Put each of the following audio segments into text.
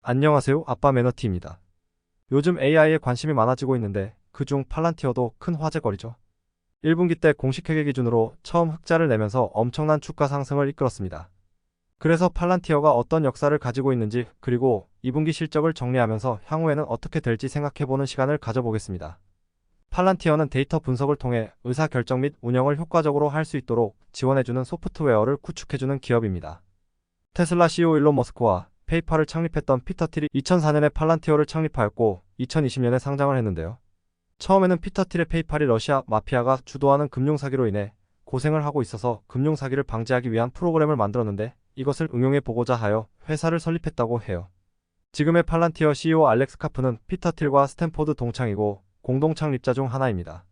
안녕하세요. 아빠 매너티입니다. 요즘 AI에 관심이 많아지고 있는데 그중 팔란티어도 큰 화제거리죠. 1분기 때 공식 회계 기준으로 처음 흑자를 내면서 엄청난 주가 상승을 이끌었습니다. 그래서 팔란티어가 어떤 역사를 가지고 있는지 그리고 2분기 실적을 정리하면서 향후에는 어떻게 될지 생각해보는 시간을 가져보겠습니다. 팔란티어는 데이터 분석을 통해 의사결정 및 운영을 효과적으로 할 수 있도록 지원해주는 소프트웨어를 구축해주는 기업입니다. 테슬라 CEO 일론 머스크와 페이팔을 창립했던 피터 틸이 2004년에 팔란티어를 창립하였고 2020년에 상장을 했는데요. 처음에는 피터 틸의 페이팔이 러시아 마피아가 주도하는 금융사기로 인해 고생을 하고 있어서 금융사기를 방지하기 위한 프로그램을 만들었는데 이것을 응용해 보고자 하여 회사를 설립했다고 해요. 지금의 팔란티어 CEO 알렉스 카프는 피터 틸과 스탠포드 동창이고 공동 창립자 중 하나입니다.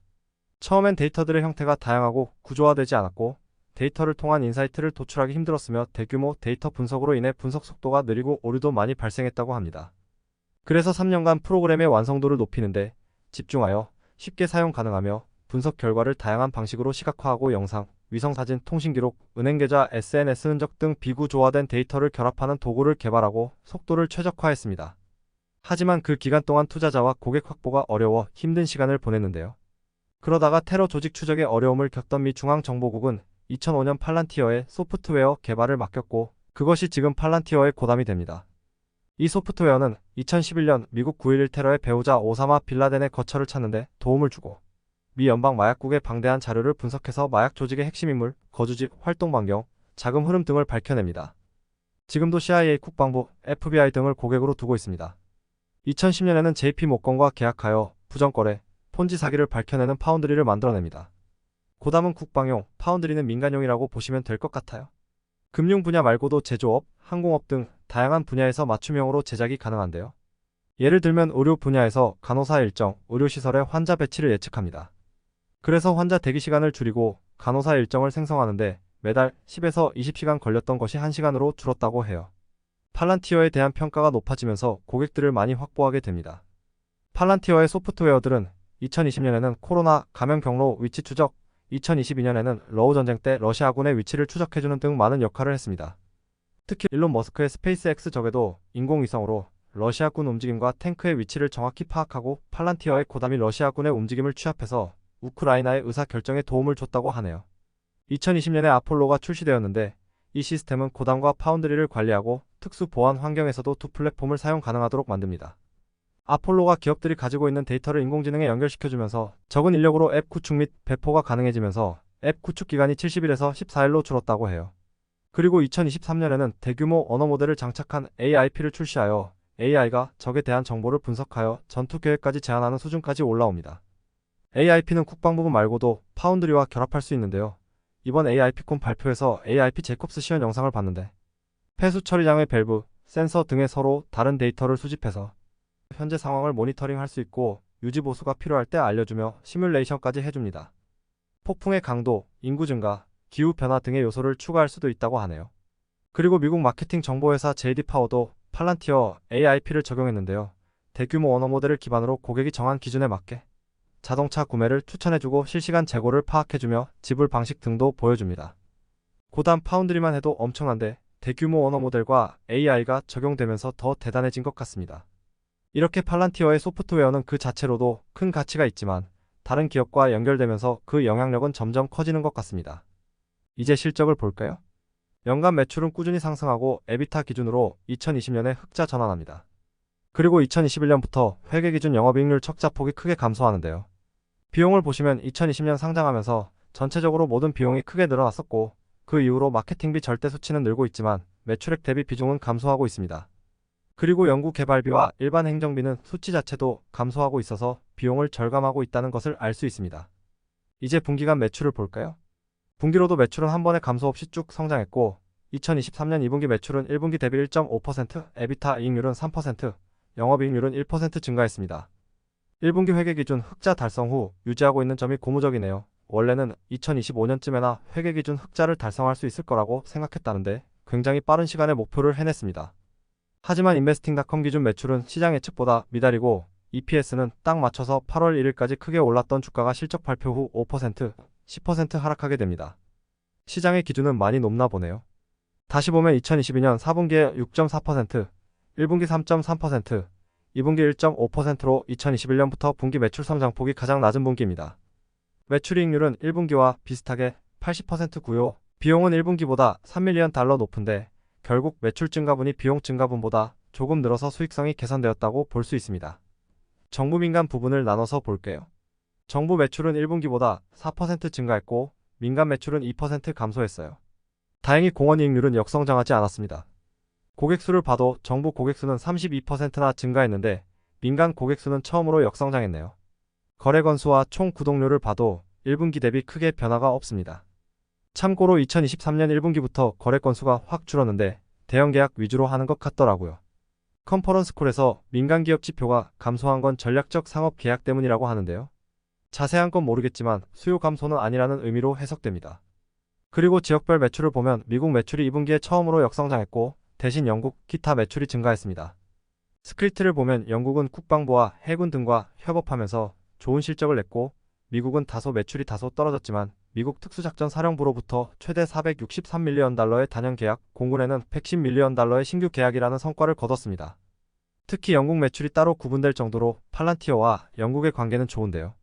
처음엔 데이터들의 형태가 다양하고 구조화되지 않았고 데이터를 통한 인사이트를 도출하기 힘들었으며 대규모 데이터 분석으로 인해 분석 속도가 느리고 오류도 많이 발생했다고 합니다. 그래서 3년간 프로그램의 완성도를 높이는데 집중하여 쉽게 사용 가능하며 분석 결과를 다양한 방식으로 시각화하고 영상, 위성사진, 통신기록, 은행계좌, SNS 흔적 등 비구조화된 데이터를 결합하는 도구를 개발하고 속도를 최적화했습니다. 하지만 그 기간 동안 투자자와 고객 확보가 어려워 힘든 시간을 보냈는데요. 그러다가 테러 조직 추적에 어려움을 겪던 미 중앙정보국은 2005년 팔란티어의 소프트웨어 개발을 맡겼고 그것이 지금 팔란티어의 고담이 됩니다. 이 소프트웨어는 2011년 미국 9.11 테러의 배후자 오사마 빌라덴의 거처를 찾는데 도움을 주고 미 연방 마약국의 방대한 자료를 분석해서 마약 조직의 핵심 인물, 거주지, 활동 반경, 자금 흐름 등을 밝혀냅니다. 지금도 CIA, 국방부, FBI 등을 고객으로 두고 있습니다. 2010년에는 JP모건과 계약하여 부정거래, 폰지 사기를 밝혀내는 파운드리를 만들어냅니다. 고담은 국방용, 파운드리는 민간용이라고 보시면 될 것 같아요. 금융 분야 말고도 제조업, 항공업 등 다양한 분야에서 맞춤형으로 제작이 가능한데요. 예를 들면 의료 분야에서 간호사 일정, 의료시설의 환자 배치를 예측합니다. 그래서 환자 대기 시간을 줄이고 간호사 일정을 생성하는데 매달 10에서 20시간 걸렸던 것이 1시간으로 줄었다고 해요. 팔란티어에 대한 평가가 높아지면서 고객들을 많이 확보하게 됩니다. 팔란티어의 소프트웨어들은 2020년에는 코로나 감염 경로 위치 추적, 2022년에는 러우 전쟁 때 러시아군의 위치를 추적해주는 등 많은 역할을 했습니다. 특히 일론 머스크의 스페이스X 적에도 인공위성으로 러시아군 움직임과 탱크의 위치를 정확히 파악하고 팔란티어의 고담이 러시아군의 움직임을 취합해서 우크라이나의 의사결정에 도움을 줬다고 하네요. 2020년에 아폴로가 출시되었는데 이 시스템은 고담과 파운드리를 관리하고 특수 보안 환경에서도 두 플랫폼을 사용 가능하도록 만듭니다. 아폴로가 기업들이 가지고 있는 데이터를 인공지능에 연결시켜주면서 적은 인력으로 앱 구축 및 배포가 가능해지면서 앱 구축 기간이 70일에서 14일로 줄었다고 해요. 그리고 2023년에는 대규모 언어 모델을 장착한 AIP를 출시하여 AI가 적에 대한 정보를 분석하여 전투 계획까지 제안하는 수준까지 올라옵니다. AIP는 국방부문 말고도 파운드리와 결합할 수 있는데요. 이번 AIP콘 발표에서 AIP 제콥스 시연 영상을 봤는데 폐수 처리장의 밸브, 센서 등에 서로 다른 데이터를 수집해서 현재 상황을 모니터링할 수 있고 유지 보수가 필요할 때 알려주며 시뮬레이션까지 해줍니다. 폭풍의 강도, 인구 증가, 기후 변화 등의 요소를 추가할 수도 있다고 하네요. 그리고 미국 마케팅 정보회사 JD 파워도 팔란티어 AIP를 적용했는데요. 대규모 언어 모델을 기반으로 고객이 정한 기준에 맞게 자동차 구매를 추천해주고 실시간 재고를 파악해주며 지불 방식 등도 보여줍니다. 고단 파운드리만 해도 엄청난데 대규모 언어 모델과 AI가 적용되면서 더 대단해진 것 같습니다. 이렇게 팔란티어의 소프트웨어는 그 자체로도 큰 가치가 있지만 다른 기업과 연결되면서 그 영향력은 점점 커지는 것 같습니다. 이제 실적을 볼까요? 연간 매출은 꾸준히 상승하고 에비타 기준으로 2020년에 흑자 전환합니다. 그리고 2021년부터 회계 기준 영업이익률 척자폭이 크게 감소하는데요. 비용을 보시면 2020년 상장하면서 전체적으로 모든 비용이 크게 늘어났었고 그 이후로 마케팅비 절대 수치는 늘고 있지만 매출액 대비 비중은 감소하고 있습니다. 그리고 연구 개발비와 일반 행정비는 수치 자체도 감소하고 있어서 비용을 절감하고 있다는 것을 알 수 있습니다. 이제 분기간 매출을 볼까요? 분기로도 매출은 한 번에 감소 없이 쭉 성장했고 2023년 2분기 매출은 1분기 대비 1.5%, 에비타 이익률은 3%, 영업이익률은 1% 증가했습니다. 1분기 회계 기준 흑자 달성 후 유지하고 있는 점이 고무적이네요. 원래는 2025년쯤에나 회계 기준 흑자를 달성할 수 있을 거라고 생각했다는데 굉장히 빠른 시간에 목표를 해냈습니다. 하지만 인베스팅닷컴 기준 매출은 시장 예측보다 미달이고 EPS는 딱 맞춰서 8월 1일까지 크게 올랐던 주가가 실적 발표 후 5%, 10% 하락하게 됩니다. 시장의 기준은 많이 높나 보네요. 다시 보면 2022년 4분기에 6.4%, 1분기 3.3%, 2분기 1.5%로 2021년부터 분기 매출 성장폭이 가장 낮은 분기입니다. 매출이익률은 1분기와 비슷하게 80%고요. 비용은 1분기보다 3밀리언 달러 높은데 결국 매출 증가분이 비용 증가분보다 조금 늘어서 수익성이 개선되었다고 볼 수 있습니다. 정부 민간 부분을 나눠서 볼게요. 정부 매출은 1분기보다 4% 증가했고 민간 매출은 2% 감소했어요. 다행히 공원이익률은 역성장하지 않았습니다. 고객수를 봐도 정부 고객수는 32%나 증가했는데 민간 고객수는 처음으로 역성장했네요. 거래 건수와 총 구독료를 봐도 1분기 대비 크게 변화가 없습니다. 참고로 2023년 1분기부터 거래 건수가 확 줄었는데 대형 계약 위주로 하는 것 같더라고요. 컨퍼런스콜에서 민간 기업 지표가 감소한 건 전략적 상업 계약 때문이라고 하는데요. 자세한 건 모르겠지만 수요 감소는 아니라는 의미로 해석됩니다. 그리고 지역별 매출을 보면 미국 매출이 2분기에 처음으로 역성장했고 대신 영국, 기타 매출이 증가했습니다. 스크립트를 보면 영국은 국방부와 해군 등과 협업하면서 좋은 실적을 냈고 미국은 다소 매출이 다소 떨어졌지만 미국 특수작전사령부로부터 최대 463밀리언 달러의 단연 계약, 공군에는 110밀리언 달러의 신규 계약이라는 성과를 거뒀습니다. 특히 영국 매출이 따로 구분될 정도로 팔란티어와 영국의 관계는 좋은데요.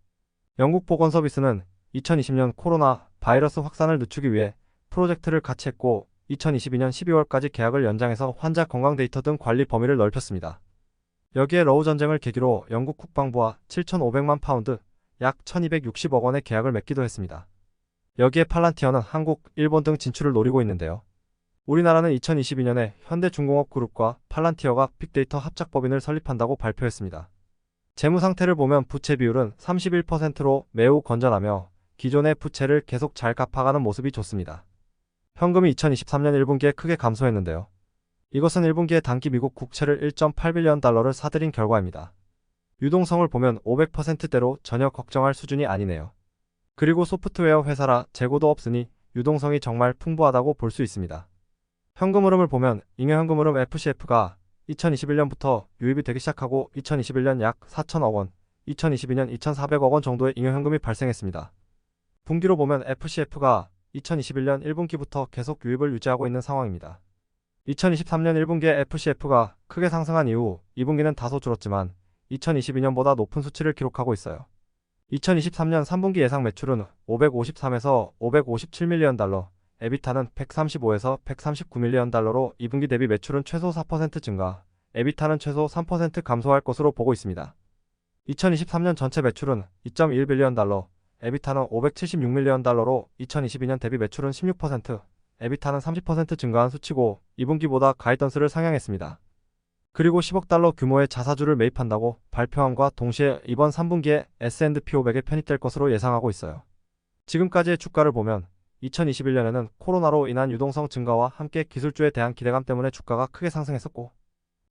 영국 보건서비스는 2020년 코로나 바이러스 확산을 늦추기 위해 프로젝트를 같이 했고 2022년 12월까지 계약을 연장해서 환자 건강 데이터 등 관리 범위를 넓혔습니다. 여기에 러우 전쟁을 계기로 영국 국방부와 7,500만 파운드, 약 1,260억 원의 계약을 맺기도 했습니다. 여기에 팔란티어는 한국, 일본 등 진출을 노리고 있는데요. 우리나라는 2022년에 현대중공업그룹과 팔란티어가 빅데이터 합작법인을 설립한다고 발표했습니다. 재무 상태를 보면 부채 비율은 31%로 매우 건전하며 기존의 부채를 계속 잘 갚아가는 모습이 좋습니다. 현금이 2023년 1분기에 크게 감소했는데요. 이것은 1분기에 단기 미국 국채를 1.8빌리언 달러를 사들인 결과입니다. 유동성을 보면 500%대로 전혀 걱정할 수준이 아니네요. 그리고 소프트웨어 회사라 재고도 없으니 유동성이 정말 풍부하다고 볼 수 있습니다. 현금 흐름을 보면 잉여현금 흐름 FCF가 2021년부터 유입이 되기 시작하고 2021년 약 4천억 원, 2022년 2,400억 원 정도의 잉여현금이 발생했습니다. 분기로 보면 FCF가 2021년 1분기부터 계속 유입을 유지하고 있는 상황입니다. 2023년 1분기에 FCF가 크게 상승한 이후 2분기는 다소 줄었지만 2022년보다 높은 수치를 기록하고 있어요. 2023년 3분기 예상 매출은 553에서 557밀리언 달러, 에비타는 135에서 139밀리언 달러로 2분기 대비 매출은 최소 4% 증가, 에비타는 최소 3% 감소할 것으로 보고 있습니다. 2023년 전체 매출은 2.1빌리언 달러, 에비타는 576밀리언 달러로 2022년 대비 매출은 16%, 에비타는 30% 증가한 수치고 2분기보다 가이던스를 상향했습니다. 그리고 10억 달러 규모의 자사주를 매입한다고 발표함과 동시에 이번 3분기에 S&P 500에 편입될 것으로 예상하고 있어요. 지금까지의 주가를 보면 2021년에는 코로나로 인한 유동성 증가와 함께 기술주에 대한 기대감 때문에 주가가 크게 상승했었고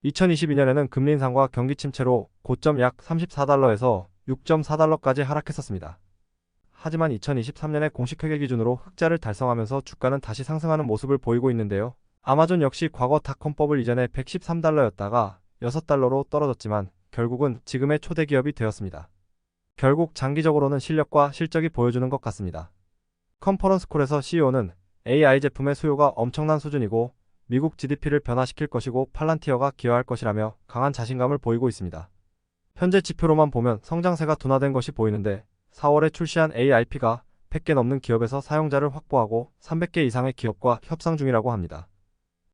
2022년에는 금리 인상과 경기 침체로 고점 약 34달러에서 6.4달러까지 하락했었습니다. 하지만 2023년에 공식 회계 기준으로 흑자를 달성하면서 주가는 다시 상승하는 모습을 보이고 있는데요. 아마존 역시 과거 닷컴버블 이전에 113달러였다가 6달러로 떨어졌지만 결국은 지금의 초대 기업이 되었습니다. 결국 장기적으로는 실력과 실적이 보여주는 것 같습니다. 컨퍼런스콜에서 CEO는 AI 제품의 수요가 엄청난 수준이고 미국 GDP를 변화시킬 것이고 팔란티어가 기여할 것이라며 강한 자신감을 보이고 있습니다. 현재 지표로만 보면 성장세가 둔화된 것이 보이는데 4월에 출시한 AIP가 100개 넘는 기업에서 사용자를 확보하고 300개 이상의 기업과 협상 중이라고 합니다.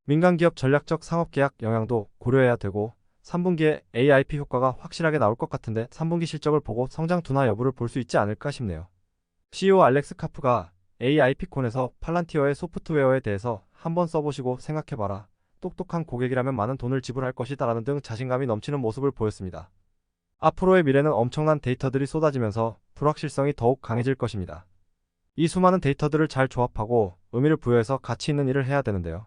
민간기업 전략적 상업계약 영향도 고려해야 되고 3분기에 AIP 효과가 확실하게 나올 것 같은데 3분기 실적을 보고 성장 둔화 여부를 볼 수 있지 않을까 싶네요. CEO 알렉스 카프가 AIP콘에서 팔란티어의 소프트웨어에 대해서 한번 써보시고 생각해봐라. 똑똑한 고객이라면 많은 돈을 지불할 것이다 라는 등 자신감이 넘치는 모습을 보였습니다. 앞으로의 미래는 엄청난 데이터들이 쏟아지면서 불확실성이 더욱 강해질 것입니다. 이 수많은 데이터들을 잘 조합하고 의미를 부여해서 가치 있는 일을 해야 되는데요.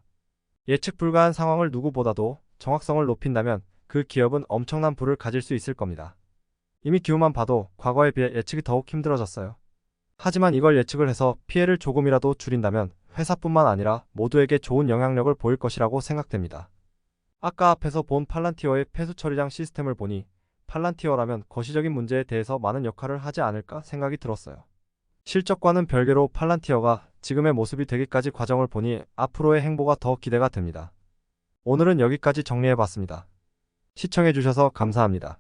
예측 불가한 상황을 누구보다도 정확성을 높인다면 그 기업은 엄청난 부를 가질 수 있을 겁니다. 이미 기후만 봐도 과거에 비해 예측이 더욱 힘들어졌어요. 하지만 이걸 예측을 해서 피해를 조금이라도 줄인다면 회사뿐만 아니라 모두에게 좋은 영향력을 보일 것이라고 생각됩니다. 아까 앞에서 본 팔란티어의 폐수 처리장 시스템을 보니 팔란티어라면 거시적인 문제에 대해서 많은 역할을 하지 않을까 생각이 들었어요. 실적과는 별개로 팔란티어가 지금의 모습이 되기까지 과정을 보니 앞으로의 행보가 더 기대가 됩니다. 오늘은 여기까지 정리해봤습니다. 시청해주셔서 감사합니다.